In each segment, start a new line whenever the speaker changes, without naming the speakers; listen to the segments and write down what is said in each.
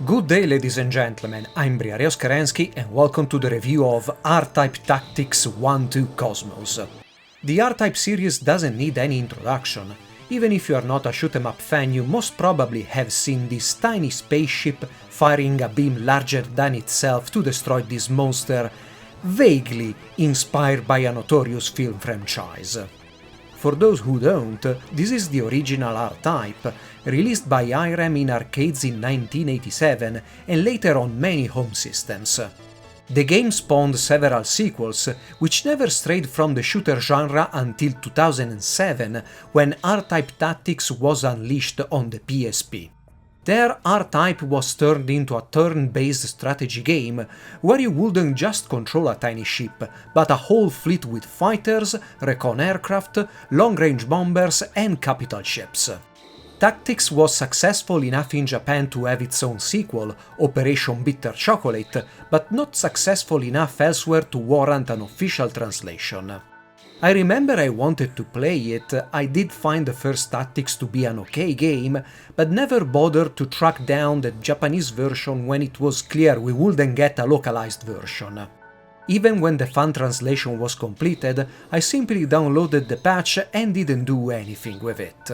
Good day, ladies and gentlemen, I'm Briarios Kerensky and welcome to the review of R-Type Tactics 1-2 Cosmos. The R-Type series doesn't need any introduction. Even if you are not a shoot-em-up fan, you most probably have seen this tiny spaceship firing a beam larger than itself to destroy this monster, vaguely inspired by a notorious film franchise. For those who don't, this is the original R-Type, released by IREM in arcades in 1987 and later on many home systems. The game spawned several sequels, which never strayed from the shooter genre until 2007, when R-Type Tactics was unleashed on the PSP. There, R-Type was turned into a turn-based strategy game, where you wouldn't just control a tiny ship, but a whole fleet with fighters, recon aircraft, long-range bombers and capital ships. Tactics was successful enough in Japan to have its own sequel, Operation Bitter Chocolate, but not successful enough elsewhere to warrant an official translation. I remember I wanted to play it. I did find the first Tactics to be an okay game, but never bothered to track down the Japanese version when it was clear we wouldn't get a localized version. Even when the fan translation was completed, I simply downloaded the patch and didn't do anything with it.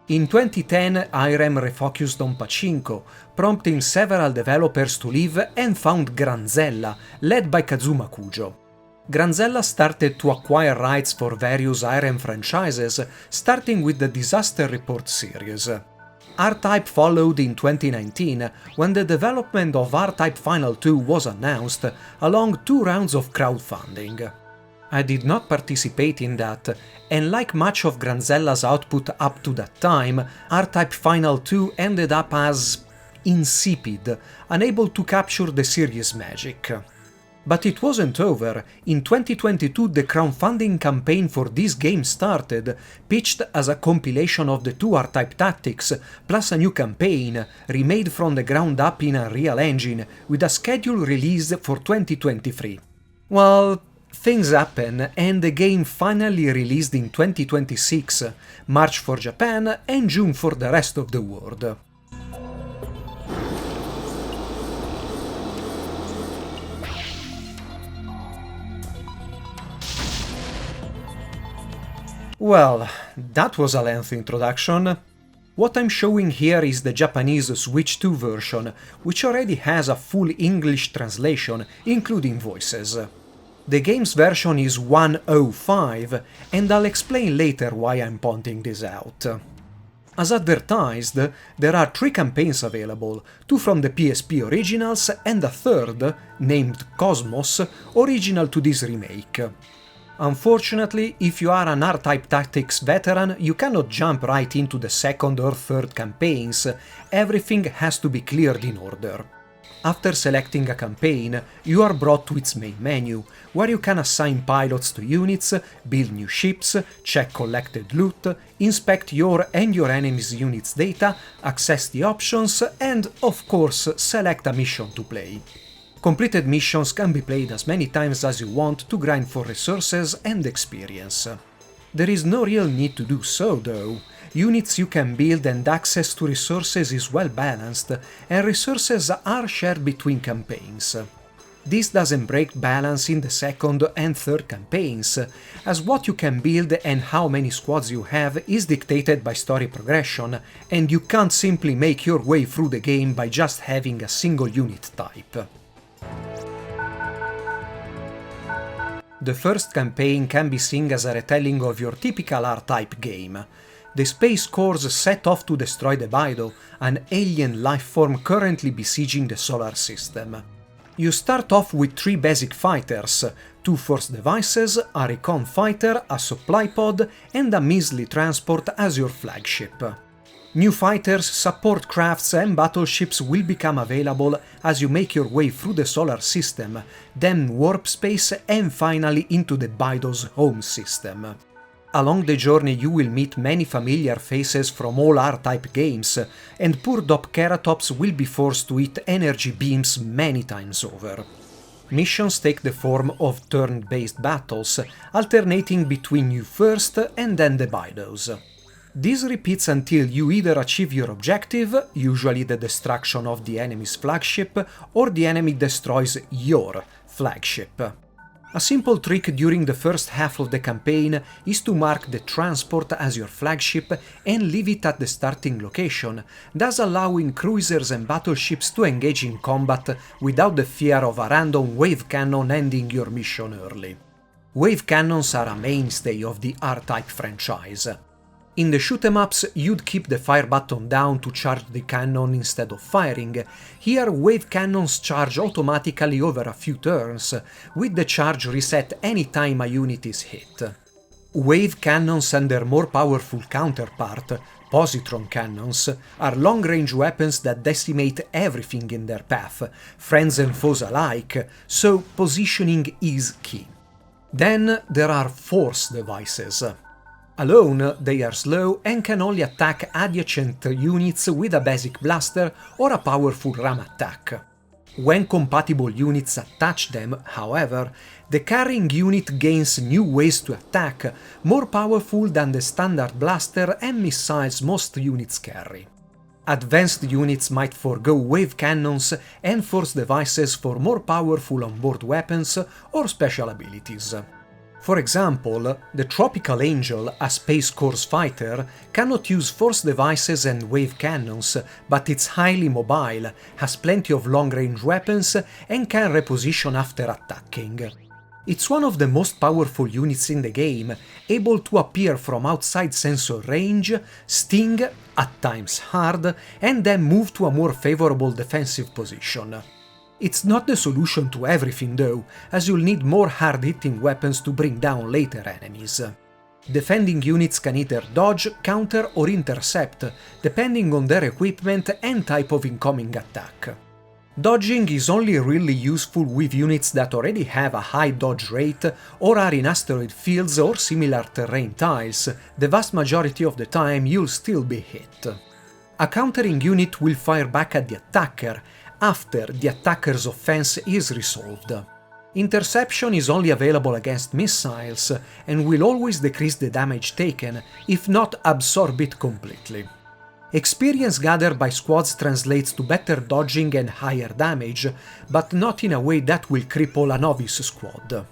In 2010, IREM refocused on Pachinko, prompting several developers to leave and found Granzella, led by Kazuma Kujo. Granzella started to acquire rights for various IREM franchises, starting with the Disaster Report series. R-Type followed in 2019, when the development of R-Type Final 2 was announced, along 2 rounds of crowdfunding. I did not participate in that, and like much of Granzella's output up to that time, R-Type Final 2 ended up as insipid, unable to capture the series' magic. But it wasn't over. In 2022 the crowdfunding campaign for this game started, pitched as a compilation of the 2 R-Type Tactics, plus a new campaign, remade from the ground up in Unreal Engine, with a scheduled release for 2023. Well, things happen, and the game finally released in 2026, March for Japan and June for the rest of the world. Well, that was a lengthy introduction. What I'm showing here is the Japanese Switch 2 version, which already has a full English translation, including voices. The game's version is 1.05, and I'll explain later why I'm pointing this out. As advertised, there are 3 campaigns available, 2 from the PSP originals and a third, named Cosmos, original to this remake. Unfortunately, if you are an R-Type Tactics veteran, you cannot jump right into the second or third campaigns. Everything has to be cleared in order. After selecting a campaign, you are brought to its main menu, where you can assign pilots to units, build new ships, check collected loot, inspect your and your enemy's units' data, access the options, and, of course, select a mission to play. Completed missions can be played as many times as you want to grind for resources and experience. There is no real need to do so, though. Units you can build and access to resources is well balanced, and resources are shared between campaigns. This doesn't break balance in the second and third campaigns, as what you can build and how many squads you have is dictated by story progression, and you can't simply make your way through the game by just having a single unit type. The first campaign can be seen as a retelling of your typical R-Type game. The Space Corps set off to destroy the Bydo, an alien lifeform currently besieging the solar system. You start off with 3 basic fighters, 2 force devices, a recon fighter, a supply pod, and a measly transport as your flagship. New fighters, support crafts and battleships will become available as you make your way through the solar system, then warp space and finally into the Bydo's home system. Along the journey you will meet many familiar faces from all R-Type games, and poor Dopkeratops will be forced to eat energy beams many times over. Missions take the form of turn-based battles, alternating between you first and then the Bydos. This repeats until you either achieve your objective, usually the destruction of the enemy's flagship, or the enemy destroys your flagship. A simple trick during the first half of the campaign is to mark the transport as your flagship and leave it at the starting location, thus allowing cruisers and battleships to engage in combat without the fear of a random wave cannon ending your mission early. Wave cannons are a mainstay of the R-Type franchise. In the shoot-em-ups, you'd keep the fire button down to charge the cannon instead of firing. Here, wave cannons charge automatically over a few turns, with the charge reset anytime a unit is hit. Wave cannons and their more powerful counterpart, positron cannons, are long-range weapons that decimate everything in their path, friends and foes alike, so positioning is key. Then there are force devices. Alone, they are slow and can only attack adjacent units with a basic blaster or a powerful ram attack. When compatible units attach them, however, the carrying unit gains new ways to attack, more powerful than the standard blaster and missiles most units carry. Advanced units might forego wave cannons and force devices for more powerful onboard weapons or special abilities. For example, the Tropical Angel, a Space Corps fighter, cannot use force devices and wave cannons, but it's highly mobile, has plenty of long-range weapons and can reposition after attacking. It's one of the most powerful units in the game, able to appear from outside sensor range, sting, at times hard, and then move to a more favorable defensive position. It's not the solution to everything though, as you'll need more hard-hitting weapons to bring down later enemies. Defending units can either dodge, counter or intercept, depending on their equipment and type of incoming attack. Dodging is only really useful with units that already have a high dodge rate or are in asteroid fields or similar terrain tiles. The vast majority of the time you'll still be hit. A countering unit will fire back at the attacker after the attacker's offense is resolved. Interception is only available against missiles and will always decrease the damage taken, if not absorb it completely. Experience gathered by squads translates to better dodging and higher damage, but not in a way that will cripple a novice squad.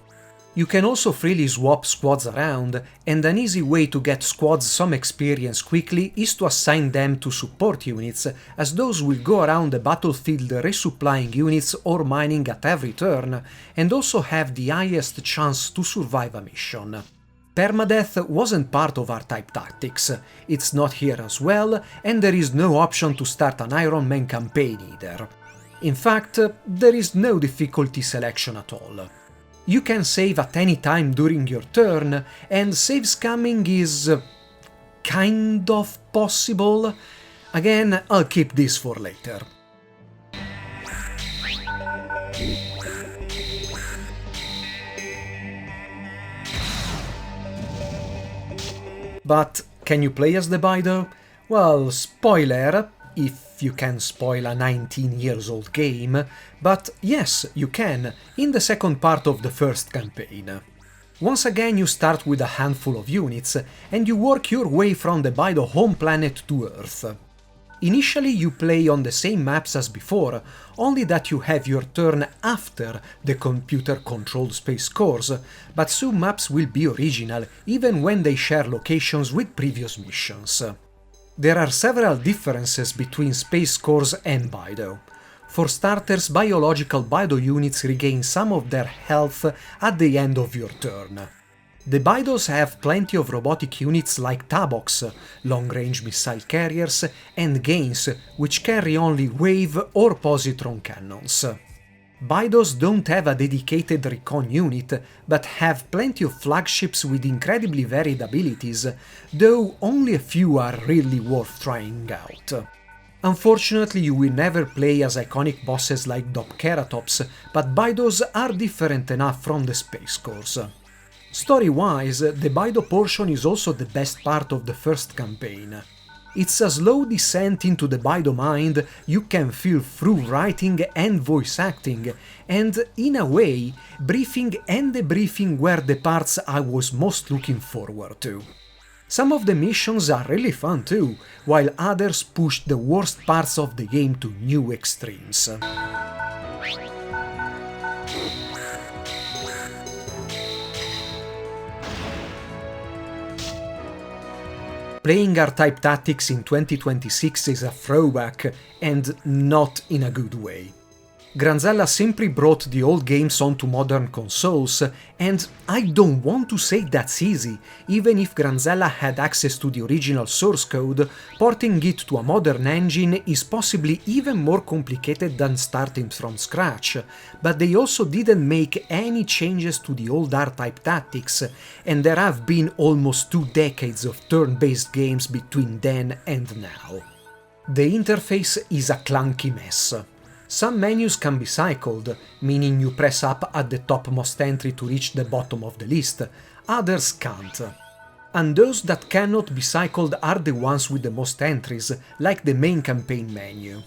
You can also freely swap squads around, and an easy way to get squads some experience quickly is to assign them to support units, as those will go around the battlefield resupplying units or mining at every turn, and also have the highest chance to survive a mission. Permadeath wasn't part of R-Type tactics, it's not here as well, and there is no option to start an Iron Man campaign either. In fact, there is no difficulty selection at all. You can save at any time during your turn, and save scamming is kind of possible. Again, I'll keep this for later. But can you play as the Bydo? Well, spoiler, if you can spoil a 19-year-old game, but yes, you can, in the second part of the first campaign. Once again you start with a handful of units, and you work your way from the Bydo home planet to Earth. Initially you play on the same maps as before, only that you have your turn after the computer-controlled space cores, but some maps will be original, even when they share locations with previous missions. There are several differences between space cores and Bydo. For starters, biological Bydo units regain some of their health at the end of your turn. The Bydos have plenty of robotic units like Taboks, long-range missile carriers, and Gains, which carry only wave or positron cannons. Bydos don't have a dedicated recon unit, but have plenty of flagships with incredibly varied abilities, though only a few are really worth trying out. Unfortunately, you will never play as iconic bosses like Dopkeratops, but Bydos are different enough from the Space Cores. Story-wise, the Bydo portion is also the best part of the first campaign. It's a slow descent into the Bydo mind you can feel through writing and voice acting, and, in a way, briefing and debriefing were the parts I was most looking forward to. Some of the missions are really fun too, while others push the worst parts of the game to new extremes. Playing R-Type Tactics in 2026 is a throwback, and not in a good way. Granzella simply brought the old games onto modern consoles, and I don't want to say that's easy. Even if Granzella had access to the original source code, porting it to a modern engine is possibly even more complicated than starting from scratch, but they also didn't make any changes to the old R-Type Tactics, and there have been almost 2 decades of turn-based games between then and now. The interface is a clunky mess. Some menus can be cycled, meaning you press up at the topmost entry to reach the bottom of the list, others can't. And those that cannot be cycled are the ones with the most entries, like the main campaign menu.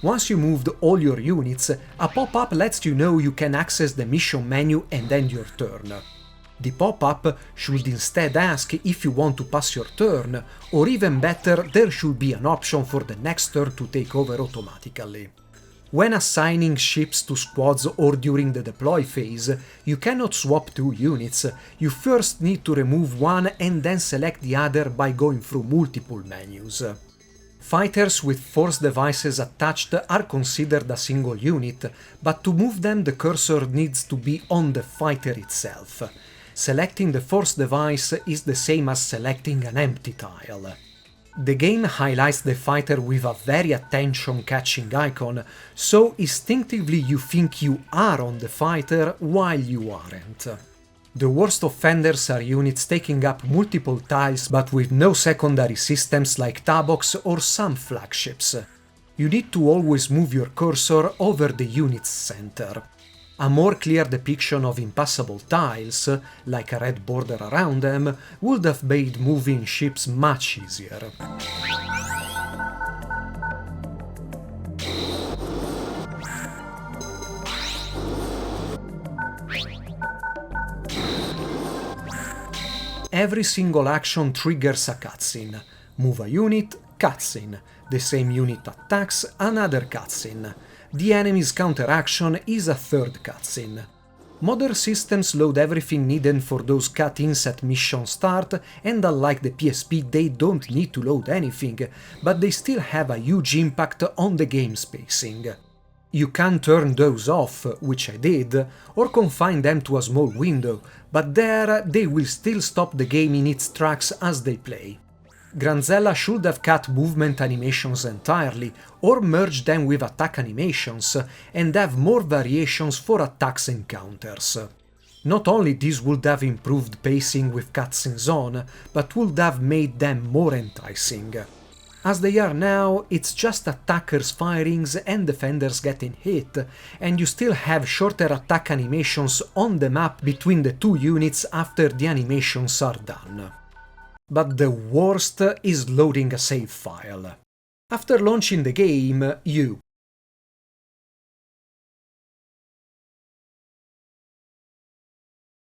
Once you moved all your units, a pop-up lets you know you can access the mission menu and end your turn. The pop-up should instead ask if you want to pass your turn, or even better, there should be an option for the next turn to take over automatically. When assigning ships to squads or during the deploy phase, you cannot swap 2 units, you first need to remove one and then select the other by going through multiple menus. Fighters with force devices attached are considered a single unit, but to move them the cursor needs to be on the fighter itself. Selecting the force device is the same as selecting an empty tile. The game highlights the fighter with a very attention-catching icon, so instinctively you think you are on the fighter while you aren't. The worst offenders are units taking up multiple tiles but with no secondary systems like tabox or some flagships. You need to always move your cursor over the unit's center. A more clear depiction of impassable tiles, like a red border around them, would have made moving ships much easier. Every single action triggers a cutscene. Move a unit, cutscene. The same unit attacks, another cutscene. The enemy's counteraction is a third cutscene. Modern systems load everything needed for those cut-ins at mission start, and unlike the PSP they don't need to load anything, but they still have a huge impact on the game's pacing. You can turn those off, which I did, or confine them to a small window, but there they will still stop the game in its tracks as they play. Granzella should have cut movement animations entirely, or merged them with attack animations, and have more variations for attacks and counters. Not only this would have improved pacing with cutscenes on, but would have made them more enticing. As they are now, it's just attackers firings and defenders getting hit, and you still have shorter attack animations on the map between the 2 units after the animations are done. But the worst is loading a save file. After launching the game, you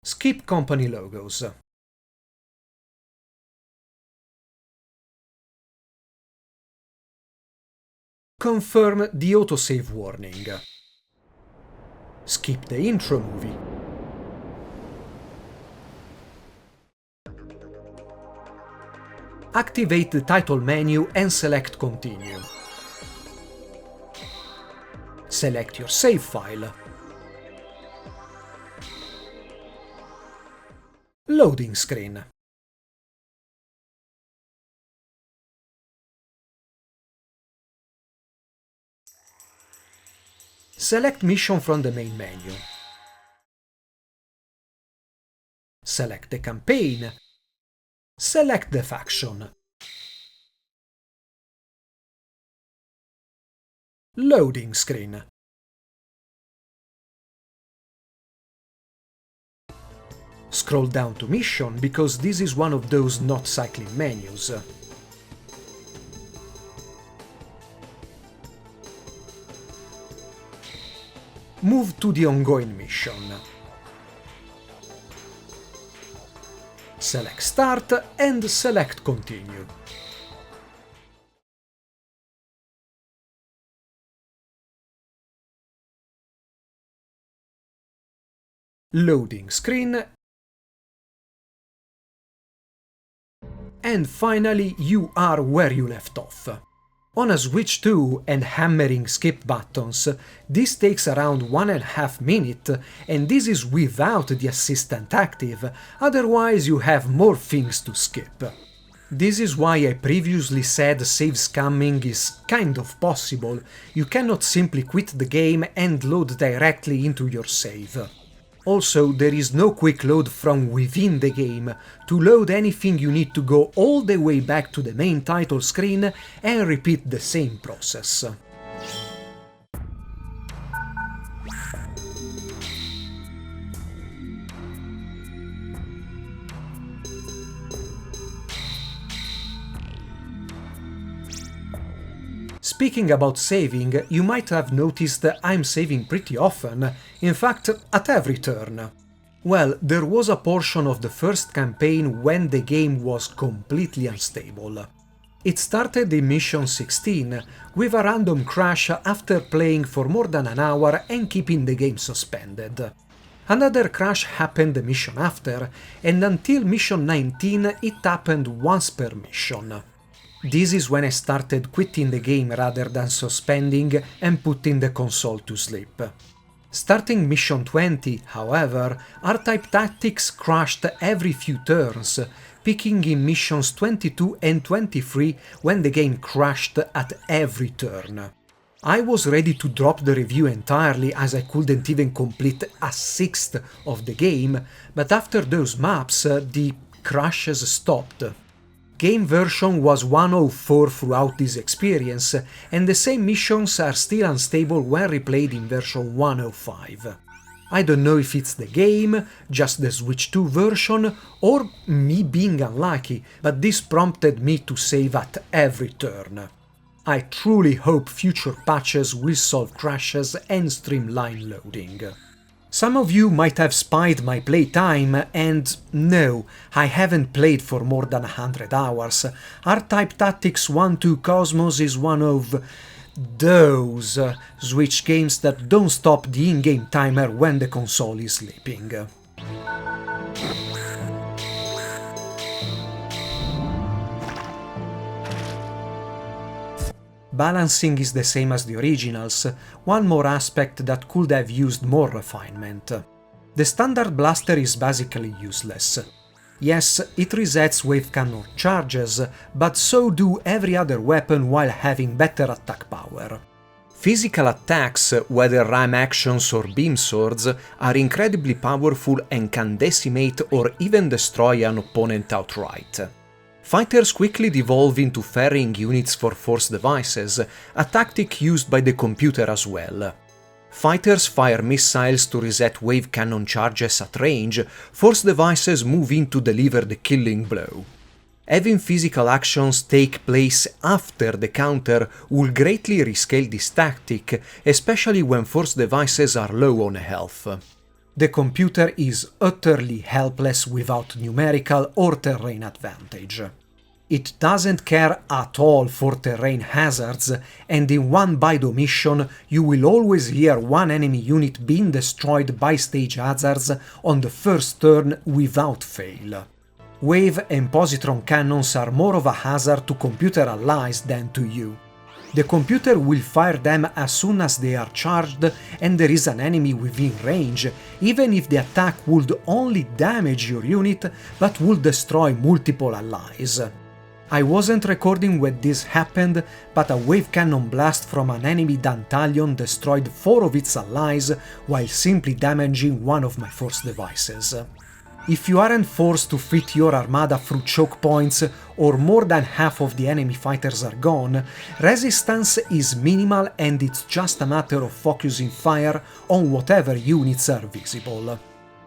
skip company logos. Confirm the autosave warning. Skip the intro movie. Activate the title menu and select Continue. Select your save file. Loading screen. Select mission from the main menu. Select the campaign. Select the faction. Loading screen. Scroll down to mission because this is one of those not cycling menus. Move to the ongoing mission. Select Start and select Continue. Loading screen. And finally you are where you left off. On a switch to and hammering skip buttons, this takes around 1.5 minutes, and this is without the assistant active, otherwise you have more things to skip. This is why I previously said save scamming is kind of possible. You cannot simply quit the game and load directly into your save. Also, there is no quick load from within the game. To load anything you need to go all the way back to the main title screen and repeat the same process. Speaking about saving, you might have noticed I'm saving pretty often, in fact at every turn. Well, there was a portion of the first campaign when the game was completely unstable. It started in mission 16, with a random crash after playing for more than an hour and keeping the game suspended. Another crash happened the mission after, and until mission 19 it happened once per mission. This is when I started quitting the game rather than suspending and putting the console to sleep. Starting mission 20, however, R-Type tactics crashed every few turns, peaking in missions 22 and 23 when the game crashed at every turn. I was ready to drop the review entirely as I couldn't even complete a sixth of the game, but after those maps, the crashes stopped. Game version was 1.04 throughout this experience, and the same missions are still unstable when replayed in version 1.05. I don't know if it's the game, just the Switch 2 version, or me being unlucky, but this prompted me to save at every turn. I truly hope future patches will solve crashes and streamline loading. Some of you might have spied my playtime, and no, I haven't played for more than 100 hours. R-Type Tactics 1-2 Cosmos is one of those Switch games that don't stop the in-game timer when the console is sleeping. Balancing is the same as the originals, one more aspect that could have used more refinement. The standard blaster is basically useless. Yes, it resets wave cannon charges, but so do every other weapon while having better attack power. Physical attacks, whether ram actions or beam swords, are incredibly powerful and can decimate or even destroy an opponent outright. Fighters quickly devolve into ferrying units for force devices, a tactic used by the computer as well. Fighters fire missiles to reset wave cannon charges at range, force devices move in to deliver the killing blow. Having physical actions take place after the counter will greatly rescale this tactic, especially when force devices are low on health. The computer is utterly helpless without numerical or terrain advantage. It doesn't care at all for terrain hazards, and in one Bydo mission you will always hear one enemy unit being destroyed by stage hazards on the first turn without fail. Wave and positron cannons are more of a hazard to computer allies than to you. The computer will fire them as soon as they are charged and there is an enemy within range, even if the attack would only damage your unit but would destroy multiple allies. I wasn't recording when this happened, but a wave cannon blast from an enemy Dantalion destroyed 4 of its allies while simply damaging one of my force devices. If you aren't forced to fit your armada through choke points or more than half of the enemy fighters are gone, resistance is minimal and it's just a matter of focusing fire on whatever units are visible.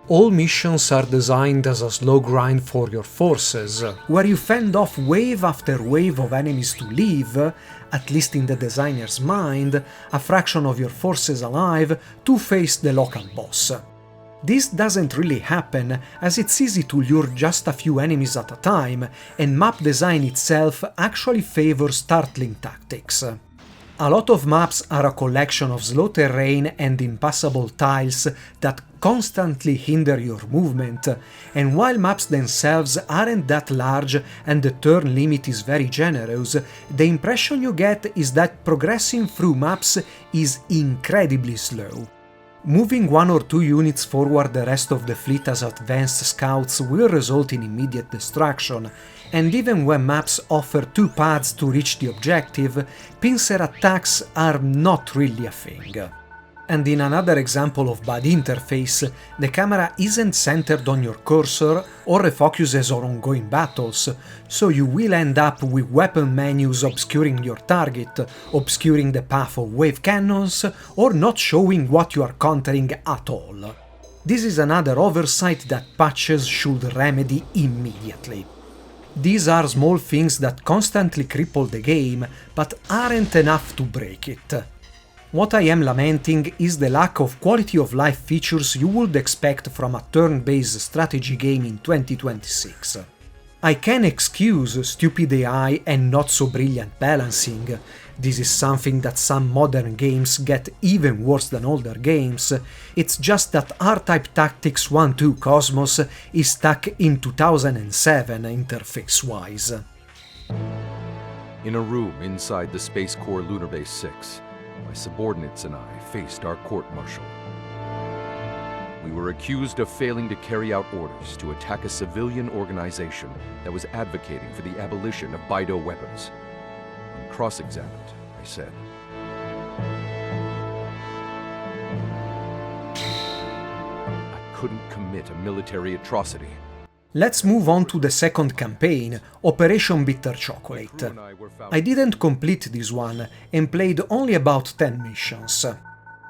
All missions are designed as a slow grind for your forces, where you fend off wave after wave of enemies to leave, at least in the designer's mind, a fraction of your forces alive to face the local boss. This doesn't really happen, as it's easy to lure just a few enemies at a time, and map design itself actually favors startling tactics. A lot of maps are a collection of slow terrain and impassable tiles that constantly hinder your movement, and while maps themselves aren't that large and the turn limit is very generous, the impression you get is that progressing through maps is incredibly slow. Moving one or two units forward the rest of the fleet as advanced scouts will result in immediate destruction, and even when maps offer two paths to reach the objective, pincer attacks are not really a thing. And in another example of bad interface, the camera isn't centered on your cursor or refocuses on ongoing battles, so you will end up with weapon menus obscuring your target, obscuring the path of wave cannons, or not showing what you are countering at all. This is another oversight that patches should remedy immediately. These are small things that constantly cripple the game, but aren't enough to break it. What I am lamenting is the lack of quality of life features you would expect from a turn-based strategy game in 2026. I can excuse stupid AI and not so brilliant balancing. This is something that some modern games get even worse than older games. It's just that R-Type Tactics 1-2 Cosmos is stuck in 2007 interface-wise.
In a room inside the Space Corps Lunar Base 6, my subordinates and I faced our court-martial. We were accused of failing to carry out orders to attack a civilian organization that was advocating for the abolition of Bydo weapons. When cross-examined, I said, I couldn't commit a military atrocity.
Let's move on to the second campaign, Operation Bitter Chocolate. I didn't complete this one and played only about 10 missions.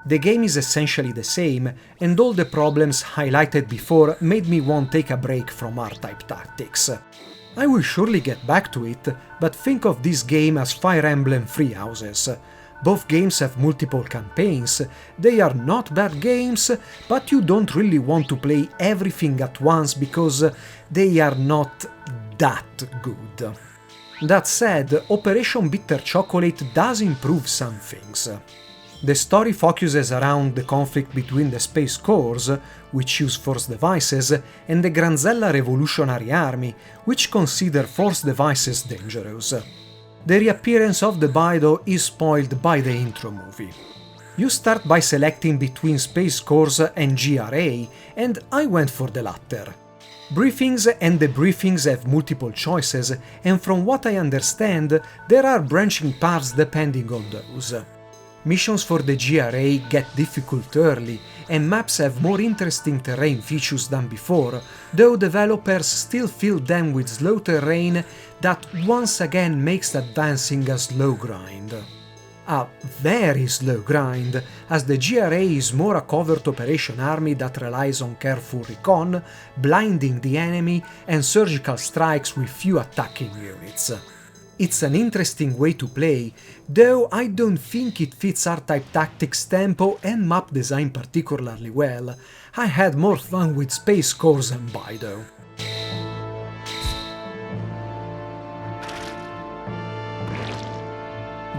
The game is essentially the same, and all the problems highlighted before made me want to take a break from R-Type Tactics. I will surely get back to it, but think of this game as Fire Emblem Three Houses. Both games have multiple campaigns, they are not bad games, but you don't really want to play everything at once because they are not that good. That said, Operation Bitter Chocolate does improve some things. The story focuses around the conflict between the Space Corps, which use force devices, and the Granzella Revolutionary Army, which consider force devices dangerous. The reappearance of the Bydo is spoiled by the intro movie. You start by selecting between Space Corps and GRA, and I went for the latter. Briefings and debriefings have multiple choices, and from what I understand, there are branching paths depending on those. Missions for the GRA get difficult early, and maps have more interesting terrain features than before, though developers still fill them with slow terrain that once again makes advancing a slow grind. A very slow grind, as the GRA is more a covert operation army that relies on careful recon, blinding the enemy, and surgical strikes with few attacking units. It's an interesting way to play, though I don't think it fits R-Type Tactics tempo and map design particularly well. I had more fun with Space Corps and Bydo.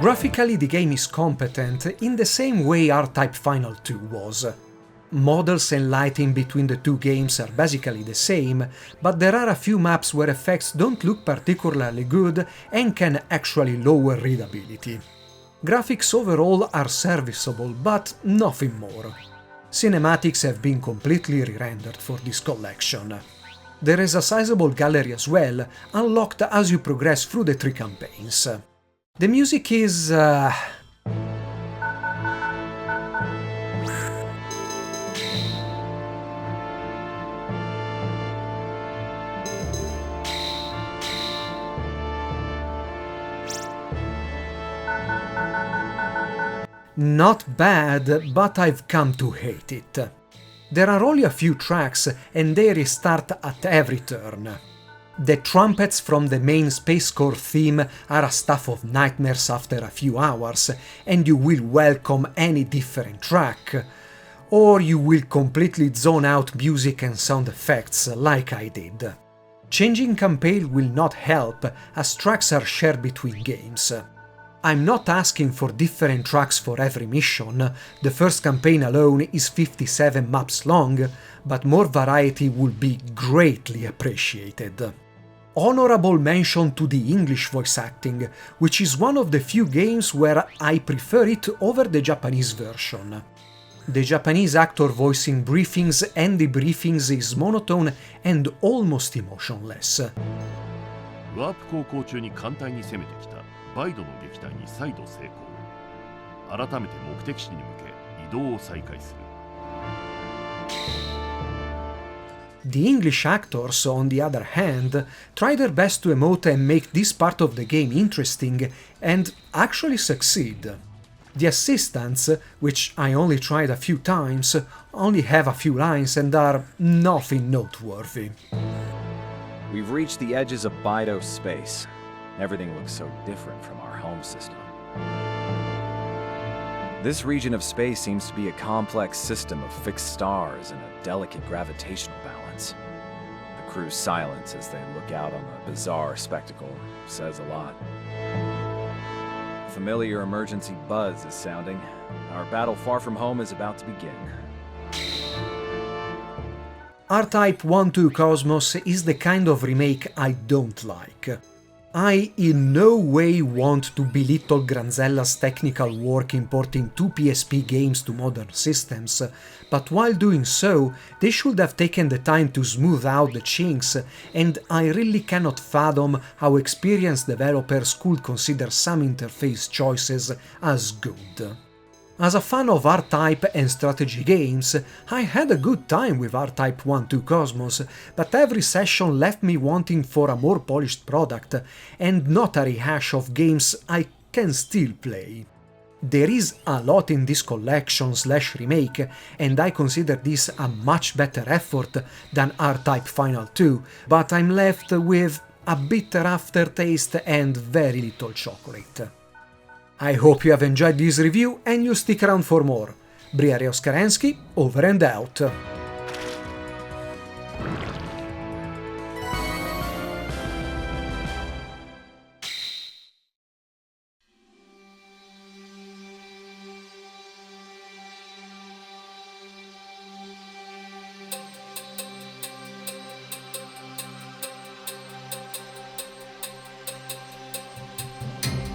Graphically, the game is competent in the same way R-Type Final 2 was. Models and lighting between the two games are basically the same, but there are a few maps where effects don't look particularly good and can actually lower readability. Graphics overall are serviceable, but nothing more. Cinematics have been completely re-rendered for this collection. There is a sizable gallery as well, unlocked as you progress through the 3 campaigns. The music is... not bad, but I've come to hate it. There are only a few tracks, and they restart at every turn. The trumpets from the main Space Corps theme are a stuff of nightmares after a few hours, and you will welcome any different track. or you will completely zone out music and sound effects like I did. Changing campaign will not help, as tracks are shared between games. I'm not asking for different tracks for every mission, the first campaign alone is 57 maps long, but more variety would be greatly appreciated. Honorable mention to the English voice acting, which is one of the few games where I prefer it over the Japanese version. The Japanese actor voicing briefings and debriefings is monotone and almost emotionless.
ワープ航行中に艦隊に攻めてきたバイドの撃退に再度成功。改めて目的地に向け移動を再開する。
The English actors, on the other hand, try their best to emote and make this part of the game interesting, and actually succeed. The assistants, which I only tried a few times, only have a few lines and are nothing noteworthy.
We've reached the edges of Bydo space. Everything looks so different from our home system. This region of space seems to be a complex system of fixed stars and a delicate gravitational balance. The crew's silence as they look out on the bizarre spectacle says a lot. A familiar emergency buzz is sounding. Our battle far from home is about to begin.
R-Type 1-2 Cosmos is the kind of remake I don't like. I in no way want to belittle Granzella's technical work in porting two PSP games to modern systems, but while doing so, they should have taken the time to smooth out the chinks, and I really cannot fathom how experienced developers could consider some interface choices as good. As a fan of R-Type and strategy games, I had a good time with R-Type 1-2 Cosmos, but every session left me wanting for a more polished product, and not a rehash of games I can still play. There is a lot in this collection/remake, and I consider this a much better effort than R-Type Final 2, but I'm left with a bitter aftertaste and very little chocolate. I hope you have enjoyed this review and you stick around for more. Briare Oskarensky, over and out.